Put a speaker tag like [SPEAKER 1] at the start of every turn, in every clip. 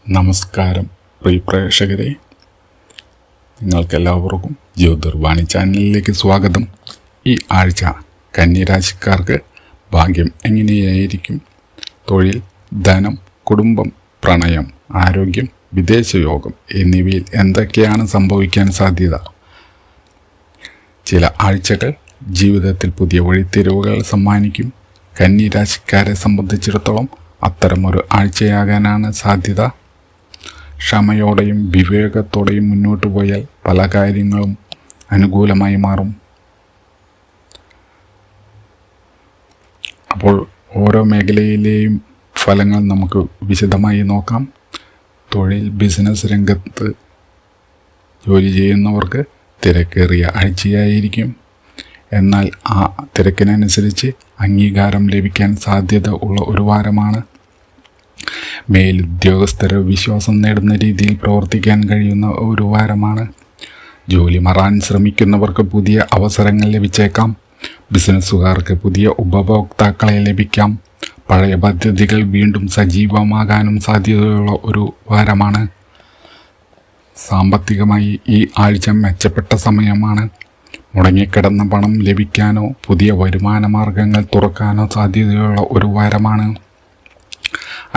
[SPEAKER 1] നമസ്കാരം പ്രിയ പ്രേക്ഷകരെ, നിങ്ങൾക്കെല്ലാവർക്കും ജ്യോതിർവാണി ചാനലിലേക്ക് സ്വാഗതം. ഈ ആഴ്ച കന്യരാശിക്കാർക്ക് ഭാഗ്യം എങ്ങനെയായിരിക്കും? തൊഴിൽ, ധനം, കുടുംബം, പ്രണയം, ആരോഗ്യം, വിദേശയോഗം എന്നിവയിൽ എന്തൊക്കെയാണ് സംഭവിക്കാൻ സാധ്യത? ചില ആഴ്ചകൾ ജീവിതത്തിൽ പുതിയ വഴിത്തിരിവുകൾ സമ്മാനിക്കും. കന്യരാശിക്കാരെ സംബന്ധിച്ചിടത്തോളം അത്തരമൊരു ആഴ്ചയാകാനാണ് സാധ്യത. ക്ഷമയോടെയും വിവേകത്തോടെയും മുന്നോട്ട് പോയാൽ പല കാര്യങ്ങളും അനുകൂലമായി മാറും. അപ്പോൾ ഓരോ മേഖലയിലെയും ഫലങ്ങൾ നമുക്ക് വിശദമായി നോക്കാം. തൊഴിൽ, ബിസിനസ് രംഗത്ത് ജോലി ചെയ്യുന്നവർക്ക് തിരക്കേറിയ ആഴ്ചയായിരിക്കും. എന്നാൽ ആ തിരക്കിനനുസരിച്ച് അംഗീകാരം ലഭിക്കാൻ സാധ്യത ഉള്ള ഒരു വാരമാണ്. മേലുദ്യോഗസ്ഥരെ വിശ്വാസം നേടുന്ന രീതിയിൽ പ്രവർത്തിക്കാൻ കഴിയുന്ന ഒരു വാരമാണ്. ജോലി മാറാൻ ശ്രമിക്കുന്നവർക്ക് പുതിയ അവസരങ്ങൾ ലഭിച്ചേക്കാം. ബിസിനസ്സുകാർക്ക് പുതിയ ഉപഭോക്താക്കളെ ലഭിക്കാം. പഴയ പദ്ധതികൾ വീണ്ടും സജീവമാകാനും സാധ്യതയുള്ള ഒരു വാരമാണ്. സാമ്പത്തികമായി ഈ ആഴ്ച മെച്ചപ്പെട്ട സമയമാണ്. മുടങ്ങിക്കിടന്ന പണം ലഭിക്കാനോ പുതിയ വരുമാന മാർഗങ്ങൾ തുറക്കാനോ സാധ്യതയുള്ള ഒരു വാരമാണ്.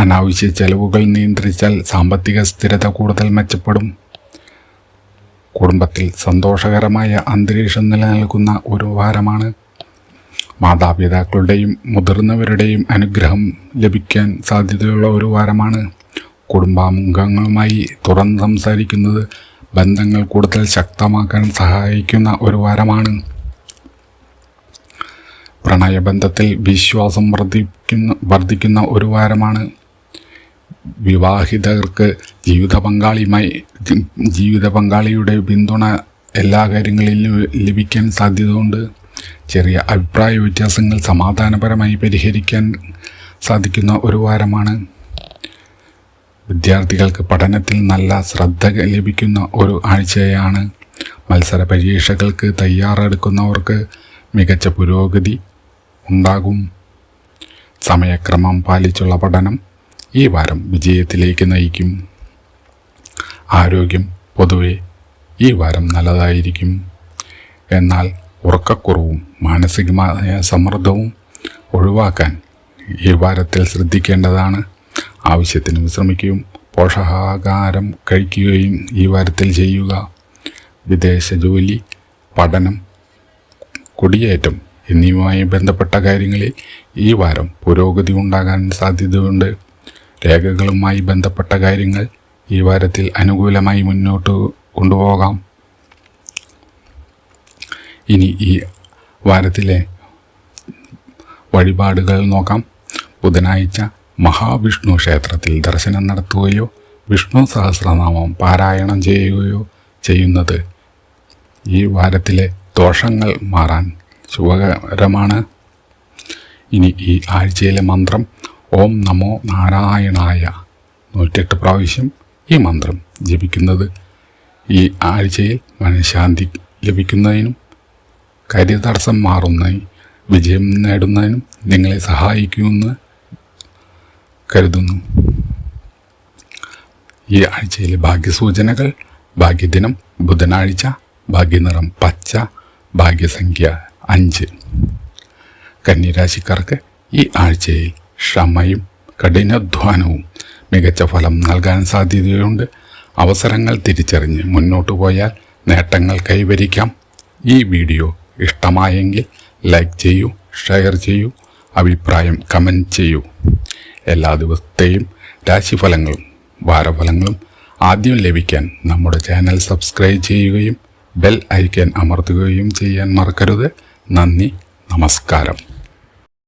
[SPEAKER 1] അനാവശ്യ ചെലവുകൾ നിയന്ത്രിച്ചാൽ സാമ്പത്തിക സ്ഥിരത കൂടുതൽ മെച്ചപ്പെടും. കുടുംബത്തിൽ സന്തോഷകരമായ അന്തരീക്ഷം നിലനിൽക്കുന്ന ഒരു വാരമാണ്. മാതാപിതാക്കളുടെയും മുതിർന്നവരുടെയും അനുഗ്രഹം ലഭിക്കാൻ സാധ്യതയുള്ള ഒരു വാരമാണ്. കുടുംബാംഗങ്ങളുമായി തുറന്ന് സംസാരിക്കുന്നത് ബന്ധങ്ങൾ കൂടുതൽ ശക്തമാക്കാൻ സഹായിക്കുന്ന ഒരു വാരമാണ്. പ്രണയബന്ധത്തിൽ വിശ്വാസം വർദ്ധിക്കുന്ന ഒരു വാരമാണ്. വിവാഹിതർക്ക് ജീവിത പങ്കാളിയുടെ പിന്തുണ എല്ലാ കാര്യങ്ങളിലും ലഭിക്കാൻ സാധ്യതയുണ്ട്. ചെറിയ അഭിപ്രായ വ്യത്യാസങ്ങൾ സമാധാനപരമായി പരിഹരിക്കാൻ സാധിക്കുന്ന ഒരു വാരമാണ്. വിദ്യാർത്ഥികൾക്ക് പഠനത്തിൽ നല്ല ശ്രദ്ധ ലഭിക്കുന്ന ഒരു ആഴ്ചയാണ്. മത്സര പരീക്ഷകൾക്ക് തയ്യാറെടുക്കുന്നവർക്ക് മികച്ച പുരോഗതി ഉണ്ടാകും. സമയക്രമം പാലിച്ചുള്ള പഠനം ഈ വാരം വിജയത്തിലേക്ക് നയിക്കും. ആരോഗ്യം പൊതുവെ ഈ വാരം നല്ലതായിരിക്കും. എന്നാൽ ഉറക്കക്കുറവും മാനസികമായ സമ്മർദ്ദവും ഒഴിവാക്കാൻ ഈ വാരത്തിൽ ശ്രദ്ധിക്കേണ്ടതാണ്. ആവശ്യത്തിന് വിശ്രമിക്കുകയും പോഷകാഹാരം കഴിക്കുകയും ഈ വാരത്തിൽ ചെയ്യുക. വിദേശ ജോലി, പഠനം, കുടിയേറ്റം എന്നിവയുമായി ബന്ധപ്പെട്ട കാര്യങ്ങളിൽ ഈ വാരം പുരോഗതി ഉണ്ടാകാൻ സാധ്യതയുണ്ട്. രേഖകളുമായി ബന്ധപ്പെട്ട കാര്യങ്ങൾ ഈ വാരത്തിൽ അനുകൂലമായി മുന്നോട്ട് കൊണ്ടുപോകാം. ഇനി ഈ വാരത്തിലെ വഴിപാടുകൾ നോക്കാം. ബുധനാഴ്ച മഹാവിഷ്ണു ക്ഷേത്രത്തിൽ ദർശനം നടത്തുകയോ വിഷ്ണു സഹസ്രനാമം പാരായണം ചെയ്യുകയോ ചെയ്യുന്നത് ഈ വാരത്തിലെ ദോഷങ്ങൾ മാറാൻ ശുഭകരമാണ്. ഇനി ഈ ആഴ്ചയിലെ മന്ത്രം ഓം നമോ നാരായണായ 108 പ്രാവശ്യം ഈ മന്ത്രം ജപിക്കുന്നത് ഈ ആഴ്ചയിൽ മനഃശാന്തി ലഭിക്കുന്നതിനും കാര്യതടസ്സം മാറുന്നതിനും വിജയം നേടുന്നതിനും നിങ്ങളെ സഹായിക്കുമെന്ന് കരുതുന്നു. ഈ ആഴ്ചയിലെ ഭാഗ്യസൂചനകൾ: ഭാഗ്യദിനം ബുധനാഴ്ച, ഭാഗ്യനിറം പച്ച, ഭാഗ്യസംഖ്യ 5. കന്യരാശിക്കാർക്ക് ഈ ആഴ്ചയിൽ ക്ഷമയും കഠിനാധ്വാനവും മികച്ച ഫലം നൽകാൻ സാധ്യതയുണ്ട്. അവസരങ്ങൾ തിരിച്ചറിഞ്ഞ് മുന്നോട്ട് പോയാൽ നേട്ടങ്ങൾ കൈവരിക്കാം. ഈ വീഡിയോ ഇഷ്ടമായെങ്കിൽ ലൈക്ക് ചെയ്യൂ, ഷെയർ ചെയ്യൂ, അഭിപ്രായം കമൻറ്റ് ചെയ്യൂ. എല്ലാ ദിവസത്തെയും രാശിഫലങ്ങളും വാരഫലങ്ങളും ആദ്യം ലഭിക്കാൻ നമ്മുടെ ചാനൽ സബ്സ്ക്രൈബ് ചെയ്യുകയും ബെൽ ഐക്കൺ അമർത്തുകയും ചെയ്യാൻ മറക്കരുത്. നന്ദി, നമസ്കാരം.